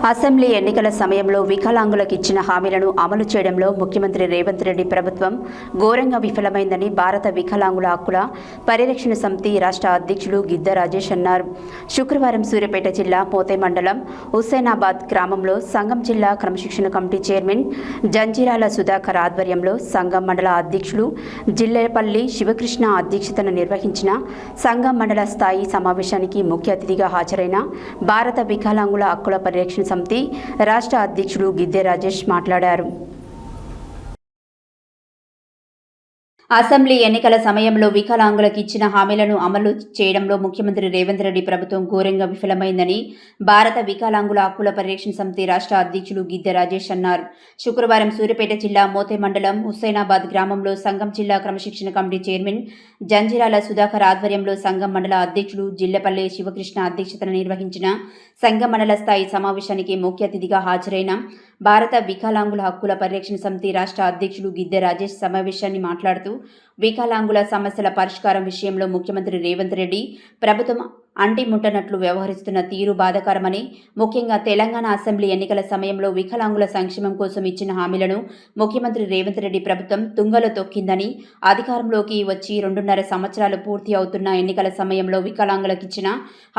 Assembly ఎన్నికల సమయంలో వికలాంగులకు ఇచ్చిన హామీలను అమలు చేయడంలో ముఖ్యమంత్రి రేవంత్ రెడ్డి ప్రభుత్వం ఘోరంగా విఫలమైందని భారత వికలాంగుల హక్కుల పరిరక్షణ సమితి రాష్ట్ర అధ్యక్షులు గిద్ద రాజేష్ అన్నారు. శుక్రవారం సూర్యాపేట జిల్లా మోతే మండలం హుస్సేనాబాద్ గ్రామంలో సంఘం జిల్లా క్రమశిక్షణ కమిటీ చైర్మన్ జంజీరాల సుధాకర్ ఆధ్వర్యంలో సంఘం మండల అధ్యక్షులు జిల్లేపల్లి శివకృష్ణ అధ్యక్షతన నిర్వహించిన సంఘం మండల స్థాయి సమావేశానికి ముఖ్య అతిథిగా హాజరైన భారత వికలాంగుల హక్కుల పరిరక్షణ సమితి రాష్ట్ర అధ్యక్షుడు గిద్దె రాజేష్ మాట్లాడారు. అసెంబ్లీ ఎన్నికల సమయంలో వికలాంగులకు ఇచ్చిన హామీలను అమలు చేయడంలో ముఖ్యమంత్రి రేవంత్ రెడ్డి ప్రభుత్వం ఘోరంగా విఫలమైందని భారత వికలాంగుల హక్కుల పరిరక్షణ సమితి రాష్ట్ర అధ్యక్షులు గిద్దె రాజేష్ అన్నారు. శుక్రవారం సూర్యాపేట జిల్లా మోతే మండలం హుస్సేనాబాద్ గ్రామంలో సంఘం జిల్లా క్రమశిక్షణ కమిటీ చైర్మన్ జంజీరాల సుధాకర్ ఆధ్వర్యంలో సంఘం మండల అధ్యక్షులు జిల్లపల్లి శివకృష్ణ అధ్యక్షతన నిర్వహించిన సంఘం మండల స్థాయి సమావేశానికి ముఖ్య అతిథిగా హాజరైన భారత వికలాంగుల హక్కుల పరిరక్షణ సమితి రాష్ట్ర అధ్యక్షులు గిద్దె రాజేష్ సమావేశాన్ని మాట్లాడుతూ వికలాంగుల సమస్యల పరిష్కారం విషయంలో ముఖ్యమంత్రి రేవంత్ రెడ్డి ప్రభుత్వం అంటిముట్టనట్లు వ్యవహరిస్తున్న తీరు బాధాకరమని, ముఖ్యంగా తెలంగాణ అసెంబ్లీ ఎన్నికల సమయంలో వికలాంగుల సంక్షేమం కోసం ఇచ్చిన హామీలను ముఖ్యమంత్రి రేవంత్ రెడ్డి ప్రభుత్వం తుంగలో తొక్కిందని, అధికారంలోకి వచ్చి 2.5 సంవత్సరాలు పూర్తి అవుతున్న ఎన్నికల సమయంలో వికలాంగులకు ఇచ్చిన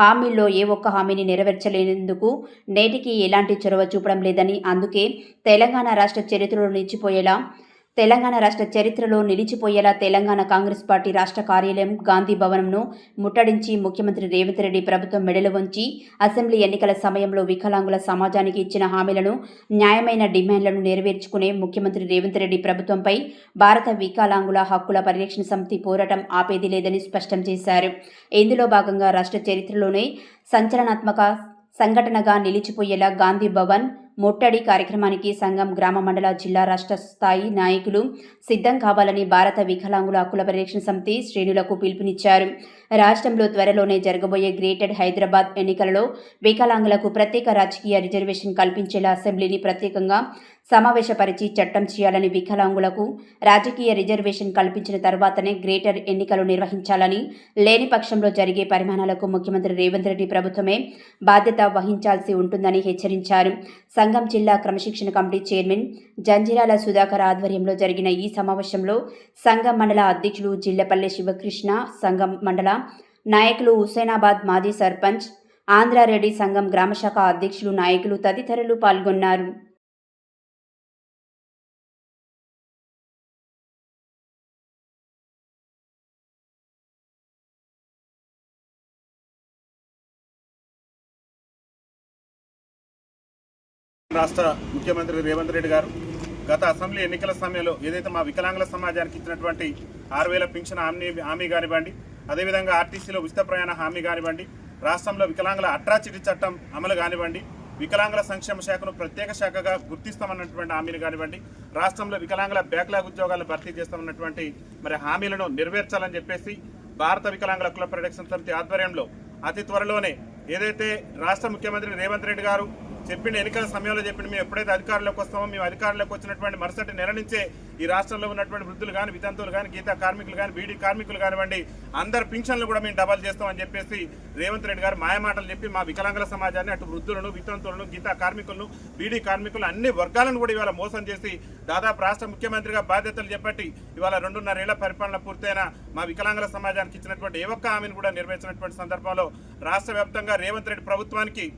హామీల్లో ఏ ఒక్క హామీని నెరవేర్చలేనందుకు నేటికి ఎలాంటి చొరవ చూపడం లేదని, అందుకే తెలంగాణ రాష్ట్ర చరిత్రలో నిలిచిపోయేలా తెలంగాణ కాంగ్రెస్ పార్టీ రాష్ట్ర కార్యాలయం గాంధీ భవన్ను ముట్టడించి ముఖ్యమంత్రి రేవంత్ రెడ్డి ప్రభుత్వం మెడలు వంచి అసెంబ్లీ ఎన్నికల సమయంలో వికలాంగుల సమాజానికి ఇచ్చిన హామీలను, న్యాయమైన డిమాండ్లను నెరవేర్చుకునే ముఖ్యమంత్రి రేవంత్ రెడ్డి ప్రభుత్వంపై భారత వికలాంగుల హక్కుల పరిరక్షణ సమితి పోరాటం ఆపేది లేదని స్పష్టం చేశారు. ఇందులో భాగంగా రాష్ట్ర చరిత్రలోనే సంచలనాత్మక సంఘటనగా నిలిచిపోయేలా గాంధీ భవన్ ముట్టడి కార్యక్రమానికి సంఘం గ్రామ మండల జిల్లా రాష్ట్ర స్థాయి నాయకులు సిద్ధం కావాలని భారత వికలాంగుల హక్కుల పరిరక్షణ సమితి శ్రేణులకు పిలుపునిచ్చారు. రాష్ట్రంలో త్వరలోనే జరగబోయే గ్రేటర్ హైదరాబాద్ ఎన్నికలలో వికలాంగులకు ప్రత్యేక రాజకీయ రిజర్వేషన్ కల్పించేలా అసెంబ్లీని ప్రత్యేకంగా సమావేశపరిచి చట్టం చేయాలని, వికలాంగులకు రాజకీయ రిజర్వేషన్ కల్పించిన తర్వాతనే గ్రేటర్ ఎన్నికలు నిర్వహించాలని, లేని పక్షంలో జరిగే పరిమాణాలకు ముఖ్యమంత్రి రేవంత్ రెడ్డి ప్రభుత్వమే బాధ్యత వహించాల్సి ఉంటుందని హెచ్చరించారు. సంఘం జిల్లా క్రమశిక్షణ కమిటీ చైర్మన్ జంజీరాల సుధాకర్ ఆధ్వర్యంలో జరిగిన ఈ సమావేశంలో సంఘం మండల అధ్యక్షులు జిల్లపల్లి శివకృష్ణ, సంఘం మండల నాయకులు హుస్సేనాబాద్ మాజీ సర్పంచ్ ఆంధ్రారెడ్డి, సంఘం గ్రామశాఖ అధ్యక్షులు, నాయకులు తదితరులు పాల్గొన్నారు. రాష్ట్ర ముఖ్యమంత్రి రేవంత్ రెడ్డి గారు గత అసెంబ్లీ ఎన్నికల సమయంలో ఏదైతే మా వికలాంగుల సమాజానికి ఇచ్చినటువంటి 6,000 పింఛన్ హామీ కానివ్వండి, అదేవిధంగా ఆర్టీసీలో ఉచిత ప్రయాణ హామీ కానివ్వండి, రాష్ట్రంలో వికలాంగుల అట్రాసిటీ చట్టం అమలు కానివ్వండి, వికలాంగుల సంక్షేమ శాఖను ప్రత్యేక శాఖగా గుర్తిస్తామన్నటువంటి హామీలు కానివ్వండి, రాష్ట్రంలో వికలాంగుల బ్యాక్లాగ్ ఉద్యోగాలు భర్తీ చేస్తామన్నటువంటి హామీలను నెరవేర్చాలని చెప్పేసి భారత వికలాంగుల హక్కుల పరిరక్షణ సమితి ఆధ్వర్యంలో అతి త్వరలోనే ఏదైతే రాష్ట్ర ముఖ్యమంత్రి రేవంత్ రెడ్డి గారు చెప్పిన ఎన్నికల సమయంలో మేము ఎప్పుడైతే అధికారంలోకి వస్తామో, మేము అధికారంలోకి వచ్చినటువంటి మరుసటి నెల నుంచే ఈ రాష్ట్రంలో ఉన్నటువంటి వృద్ధులు కానీ, వితంతువులు కానీ, గీతా కార్మికులు కానీ, బీడీ కార్మికులు కానివ్వండి, అందరి పింఛన్లు కూడా మేము డబల్ చేస్తామని చెప్పేసి రేవంత్ రెడ్డి గారు మాయమాటలు చెప్పి మా వికలాంగుల సమాజాన్ని, అటు వృద్ధులను, వితంతువులను, గీతా కార్మికులను, బీడీ కార్మికులను, అన్ని వర్గాలను కూడా ఇవాళ మోసం చేసి దాదాపు రాష్ట్ర ముఖ్యమంత్రిగా బాధ్యతలు చేపట్టి ఇవాళ 2.5 ఏళ్ల పరిపాలన పూర్తయిన మా వికలాంగుల సమాజానికి ఇచ్చినటువంటి ఏ ఒక్క హామీని కూడా నెరవేర్చినటువంటి సందర్భంలో రాష్ట్ర వ్యాప్తంగా రేవంత్ రెడ్డి ప్రభుత్వానికి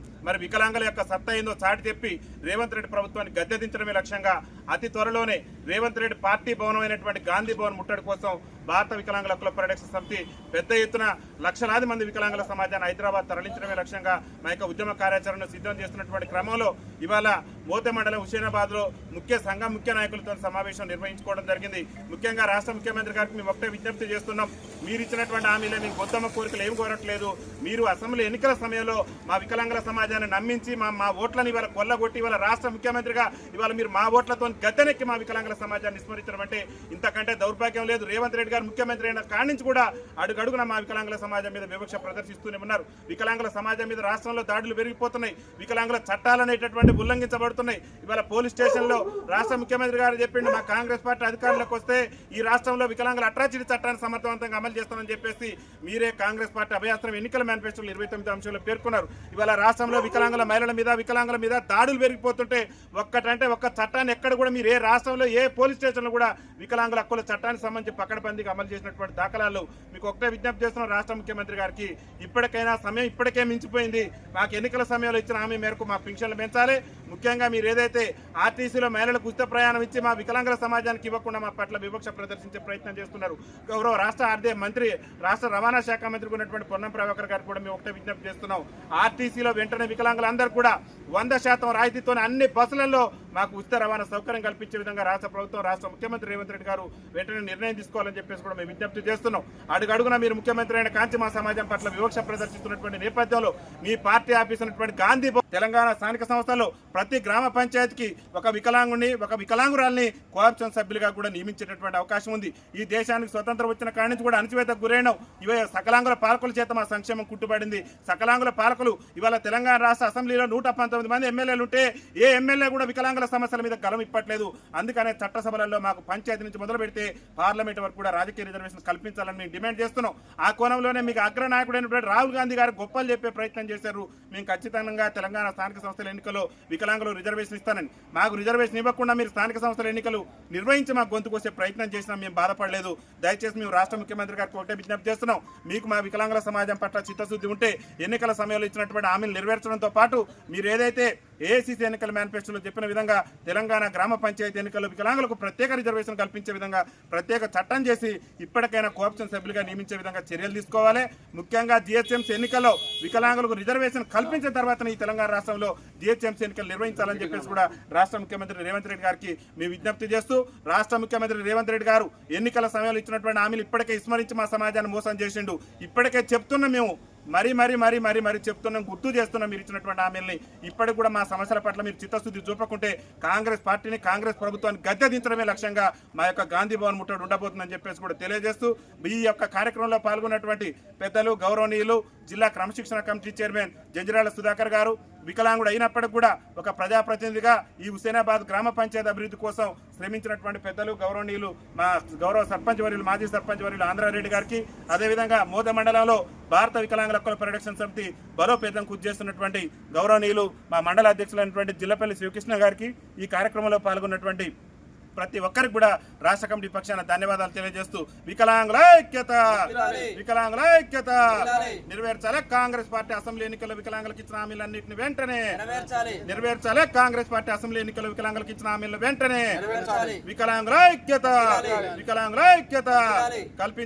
వికలాంగుల యొక్క సత్తా ఏందో చాటి చెప్పి రేవంత్ రెడ్డి ప్రభుత్వాన్ని గద్దెదించడమే లక్ష్యంగా అతి త్వరలోనే రేవంత్ రెడ్డి పార్టీ భవనం అయినటువంటి గాంధీ భవన్ ముట్టడి కోసం భారత వికలాంగుల హక్కుల పరిరక్షణ సమితి పెద్ద ఎత్తున లక్షలాది మంది వికలాంగుల సమాజాన్ని హైదరాబాద్ తరలించడమే లక్ష్యంగా మా యొక్క ఉద్యమ కార్యాచరణను సిద్ధం చేస్తున్నటువంటి క్రమంలో ఇవాళ మోతే మండలం హుస్సేనాబాద్లో ముఖ్య నాయకులతో సమావేశం నిర్వహించుకోవడం జరిగింది. ముఖ్యంగా రాష్ట్ర ముఖ్యమంత్రి గారికి మేము ఒకటే విజ్ఞప్తి చేస్తున్నాం. మీరు ఇచ్చినటువంటి హామీలే మీకు గొప్ప కోరికలు ఏం కోరట్లేదు. మీరు అసెంబ్లీ ఎన్నికల సమయంలో మా వికలాంగుల సమాజాన్ని నమ్మించి మా ఓట్లను ఇవాళ కొల్లగొట్టి ఇవాళ రాష్ట్ర ముఖ్యమంత్రిగా ఇవాళ మీరు మా ఓట్లతో గద్దెనెక్కి మా వికలాంగుల సమాజాన్ని విస్మరించడం అంటే ఇంతకంటే దౌర్భాగ్యం లేదు. రేవంత్ రెడ్డి గారు ముఖ్యమంత్రి అయిన కాడి నుంచి కూడా అడుగడుగున మా వికలాంగుల సమాజం మీద వివక్ష ప్రదర్శిస్తూనే ఉన్నారు. వికలాంగుల సమాజం మీద రాష్ట్రంలో దాడులు పెరిగిపోతున్నాయి. వికలాంగుల చట్టాలు అనేటటువంటి ఉల్లంఘించబడుతున్నాయి. ఇవాళ పోలీస్ స్టేషన్లో రాష్ట్ర ముఖ్యమంత్రి గారు చెప్పిండు, మా కాంగ్రెస్ పార్టీ అధికారంలోకి వస్తే ఈ రాష్ట్రంలో వికలాంగుల అట్రాసిటీ చట్టాన్ని సమర్థవంతంగా అమలు చేస్తామని చెప్పేసి మీరే కాంగ్రెస్ పార్టీ అభయాస్త్రం ఎన్నికల మేనిఫెస్టోలో 29 అంశాలు పేర్కొన్నారు. ఇవాళ రాష్ట్రంలో వికలాంగుల మహిళల మీద వికలాంగుల మీద దాడులు పెరిగిపోతుంటే ఒక్క చట్టాన్ని ఎక్కడ కూడా మీరు ఏ రాష్ట్రంలో ఏ పోలీస్ స్టేషన్లో కూడా వికలాంగుల హక్కుల చట్టానికి సంబంధించి పకడ్బందీగా అమలు చేసినటువంటి దాఖలాలు మీకు ఒకటే విజ్ఞప్తి చేస్తున్నాం రాష్ట్ర ముఖ్యమంత్రి గారికి. ఇప్పటికైనా సమయం ఇప్పటికే మించిపోయింది. మాకు ఎన్నికల సమయంలో ఇచ్చిన హామీ మేరకు మా పింఛన్లు పెంచాలి. ముఖ్యంగా మీరు ఏదైతే ఆర్టీసీలో మహిళలకు ఉచిత ప్రయాణం ఇచ్చి మా వికలాంగుల సమాజానికి ఇవ్వకుండా మా పట్ల వివక్ష ప్రదర్శించే ప్రయత్నం చేస్తున్నారు. గౌరవ రాష్ట్ర ఆర్థిక మంత్రి రాష్ట్ర రవాణా శాఖ మంత్రికి ఉన్నటువంటి పొన్నం ప్రభాకర్ గారు కూడా మేము ఒకటే విజ్ఞప్తి చేస్తున్నాం. ఆర్టీసీలో వెంటనే వికలాంగులందరూ కూడా 100% రాయితీతో అన్ని బస్సులలో మాకు ఉచిత రవాణా సౌకర్యం కల్పించే విధంగా రాష్ట్ర ప్రభుత్వం రాష్ట్ర ముఖ్యమంత్రి రేవంత్ రెడ్డి గారు వెంటనే నిర్ణయం తీసుకోవాలని చెప్పేసి కూడా మేము విజ్ఞప్తి చేస్తున్నాం. అడుగడుగున మీరు ముఖ్యమంత్రి అయిన కాంచి మా సమాజం పట్ల వివక్ష ప్రదర్శిస్తున్నటువంటి నేపథ్యంలో మీ పార్టీ ఆఫీస్ ఉన్నటువంటి గాంధీ తెలంగాణ స్థానిక సంస్థల్లో ప్రతి గ్రామ పంచాయతీకి ఒక వికలాంగుని ఒక వికలాంగురాల్ని కోఆప్షన్ సభ్యులుగా కూడా నియమించేటటువంటి అవకాశం ఉంది. ఈ దేశానికి స్వతంత్రం వచ్చిన కాడి నుంచి కూడా అణచివేతకు గురైనాం. ఇవే సకలాంగుల పాలకుల చేత మా సంక్షేమం కుట్టుబడింది. సకలాంగుల పాలకులు ఇవాళ తెలంగాణ రాష్ట్ర అసెంబ్లీలో 119 మంది ఎమ్మెల్యేలు ఉంటే ఏ ఎమ్మెల్యే కూడా వికలాంగుల సమస్యల మీద గలం ఇప్పట్లేదు. అందుకనే చట్టసభలలో మాకు పంచాయతీ నుంచి మొదలు పెడితే పార్లమెంట్ వరకు కూడా రాజకీయ రిజర్వేషన్ కల్పించాలని మేము డిమాండ్ చేస్తున్నాం. ఆ కోణంలోనే మీకు అగ్రనాయకుడైనటువంటి రాహుల్ గాంధీ గారు గొప్పలు చెప్పే ప్రయత్నం చేశారు. మేము ఖచ్చితంగా తెలంగాణ స్థానిక సంస్థల ఎన్నికల్లో వికలాంగులు రిజర్వేషన్ ఇస్తానని, మాకు రిజర్వేషన్ ఇవ్వకుండా మీరు స్థానిక సంస్థల ఎన్నికలు నిర్వహించి మాకు గొంతుకు వచ్చే ప్రయత్నం చేసినా మేము బాధపడలేదు. దయచేసి మేము రాష్ట్ర ముఖ్యమంత్రి గారికి ఒకటే విజ్ఞప్తి చేస్తున్నాం. మీకు మా వికలాంగుల సమాజం పట్ల చిత్తశుద్ధి ఉంటే ఎన్నికల సమయంలో ఇచ్చినటువంటి హామీలు నెరవేర్చడంతో పాటు మీరు ఏదైతే ఏఐసీసీ ఎన్నికల మేనిఫెస్టోలో చెప్పిన విధంగా తెలంగాణ గ్రామ పంచాయతీ ఎన్నికల్లో వికలాంగులకు ప్రత్యేక రిజర్వేషన్ కల్పించే విధంగా ప్రత్యేక చట్టం చేసి ఇప్పటికైనా కోఆప్షన్ సభ్యులుగా నియమించే విధంగా చర్యలు తీసుకోవాలి. ముఖ్యంగా జిహెచ్ఎంసీ ఎన్నికల్లో వికలాంగులకు రిజర్వేషన్ కల్పించిన తర్వాత ఈ తెలంగాణ రాష్ట్రంలో జిహెచ్ఎంసీ ఎన్నికలు నిర్వహించాలని చెప్పేసి కూడా రాష్ట్ర ముఖ్యమంత్రి రేవంత్ రెడ్డి గారికి మేము విజ్ఞప్తి చేస్తూ, రాష్ట్ర ముఖ్యమంత్రి రేవంత్ రెడ్డి గారు ఎన్నికల సమయంలో ఇచ్చినటువంటి హామీలు ఇప్పటికే విస్మరించి మా సమాజాన్ని మోసం చేసిండు. ఇప్పటికే చెప్తున్నాం, మేము మరీ చెప్తున్నాం, గుర్తు చేస్తున్నాం మీరు ఇచ్చినటువంటి హామీలని. ఇప్పటికి కూడా మా సమస్యల పట్ల మీరు చిత్తశుద్ధి చూపకుంటే కాంగ్రెస్ పార్టీని కాంగ్రెస్ ప్రభుత్వాన్ని గద్దె దించడమే లక్ష్యంగా మా యొక్క గాంధీ భవన్ ముట్టడి ఉండబోతుందని చెప్పేసి కూడా తెలియజేస్తూ, ఈ యొక్క కార్యక్రమంలో పాల్గొన్నటువంటి పెద్దలు గౌరవనీయులు జిల్లా క్రమశిక్షణ కమిటీ చైర్మన్ జంజిరాల సుధాకర్ గారు, వికలాంగుడు అయినప్పటికీ కూడా ఒక ప్రజాప్రతినిధిగా ఈ హుసేనాబాద్ గ్రామ పంచాయతీ అభివృద్ధి కోసం శ్రమించినటువంటి పెద్దలు గౌరవనీయులు మా గౌరవ సర్పంచ్ వర్యులు మాజీ సర్పంచ్ వర్యులు ఆంధ్రారెడ్డి గారికి, అదేవిధంగా మోద మండలంలో భారత వికలాంగుల హక్కుల పరిరక్షణ సమితి బలోపేతం కృషి చేస్తున్నటువంటి గౌరవనీయులు మా మండల అధ్యక్షులైనటువంటి జిల్లపల్లి శివకృష్ణ గారికి, ఈ కార్యక్రమంలో పాల్గొన్నటువంటి ప్రతి ఒక్కరికి కూడా రాష్ట్ర కమిటీ పక్షాన ధన్యవాదాలు తెలియజేస్తూ వికలాంగుల ఐక్యత నెరవేర్చాలి. కాంగ్రెస్ పార్టీ అసెంబ్లీ ఎన్నికల్లో వికలాంగులకు ఇచ్చిన హామీలన్నింటిని వెంటనే నెరవేర్చాలి. కాంగ్రెస్ పార్టీ అసెంబ్లీ ఎన్నికల్లో వికలాంగులకు ఇచ్చిన హామీలను వెంటనే వికలాంగుల ఐక్యత కల్పించాలి.